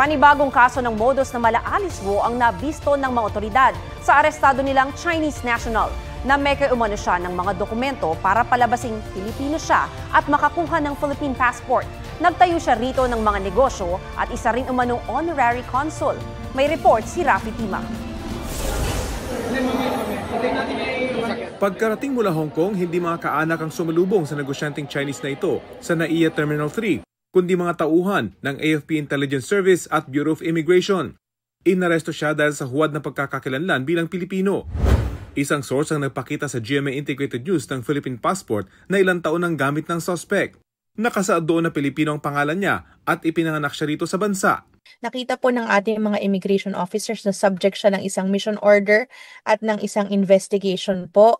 Panibagong kaso ng modus na mala-aliswo ang nabisto ng mga otoridad sa arestado nilang Chinese national na may umano siya ng mga dokumento para palabasing Pilipino siya at makakuha ng Philippine passport. Nagtayo siya rito ng mga negosyo at isa rin umanong honorary consul. May report si Rafi Tima. Pagkarating mula Hong Kong, hindi mga kaanak ang sumalubong sa negosyanteng Chinese na ito sa NAIA Terminal 3, kundi mga tauhan ng AFP Intelligence Service at Bureau of Immigration. Inaresto siya dahil sa huwad na pagkakakilanlan bilang Pilipino. Isang source ang nagpakita sa GMA Integrated News ng Philippine passport na ilang taon ang gamit ng suspect. Nakasaad doon na Pilipino ang pangalan niya at ipinanganak siya rito sa bansa. Nakita po ng ating mga immigration officers na subject siya ng isang mission order at ng isang investigation po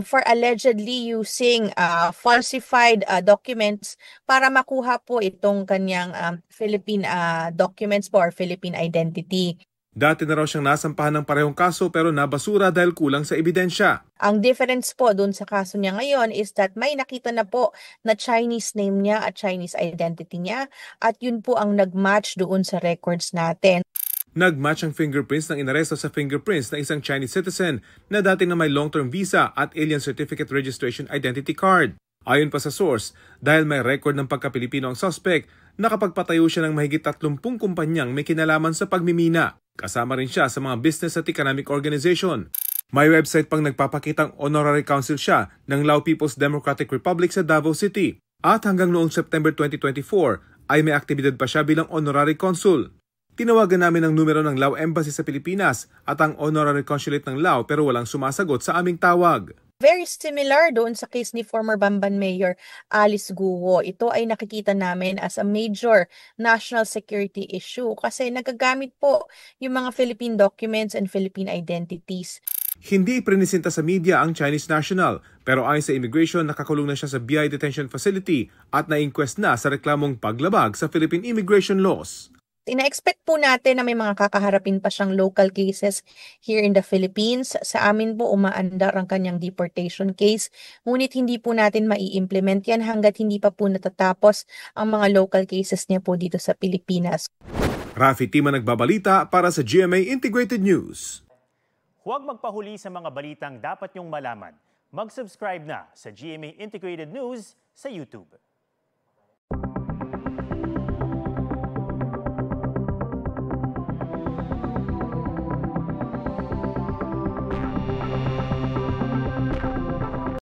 for allegedly using falsified documents para makuha po itong kanyang Philippine documents po or Philippine identity. Dati na raw siyang nasampahan ng parehong kaso pero nabasura dahil kulang sa ebidensya. Ang difference po dun sa kaso niya ngayon is that may nakita na po na Chinese name niya at Chinese identity niya at yun po ang nag-match doon sa records natin. Nag-match ang fingerprints ng inaresto sa fingerprints ng isang Chinese citizen na dating na may long-term visa at Alien Certificate Registration Identity Card. Ayon pa sa source, dahil may record ng pagka-Pilipino ang suspect, nakapagpatayo siya ng mahigit 30 kumpanyang may kinalaman sa pagmimina. Kasama rin siya sa mga business at economic organization. May website pang nagpapakitang honorary counsel siya ng Lao People's Democratic Republic sa Davao City. At hanggang noong September 2024 ay may aktibidad pa siya bilang honorary consul. Tinawagan namin ang numero ng Lao Embassy sa Pilipinas at ang honorary consulate ng Lao pero walang sumasagot sa aming tawag. Very similar doon sa case ni former Bamban Mayor Alice Guo. Ito ay nakikita namin as a major national security issue kasi nagagamit po yung mga Philippine documents and Philippine identities. Hindi prinisinta sa media ang Chinese national pero ayon sa immigration nakakulong na siya sa BI detention facility at na-inquest na sa reklamong paglabag sa Philippine immigration laws. Ina-expect po natin na may mga kakaharapin pa siyang local cases here in the Philippines. Sa amin po umaandar ang kanyang deportation case. Ngunit hindi po natin mai-implement yan hanggat hindi pa po natatapos ang mga local cases niya po dito sa Pilipinas. Rafi Tima nagbabalita para sa GMA Integrated News. Huwag magpahuli sa mga balitang dapat niyong malaman. Mag-subscribe na sa GMA Integrated News sa YouTube.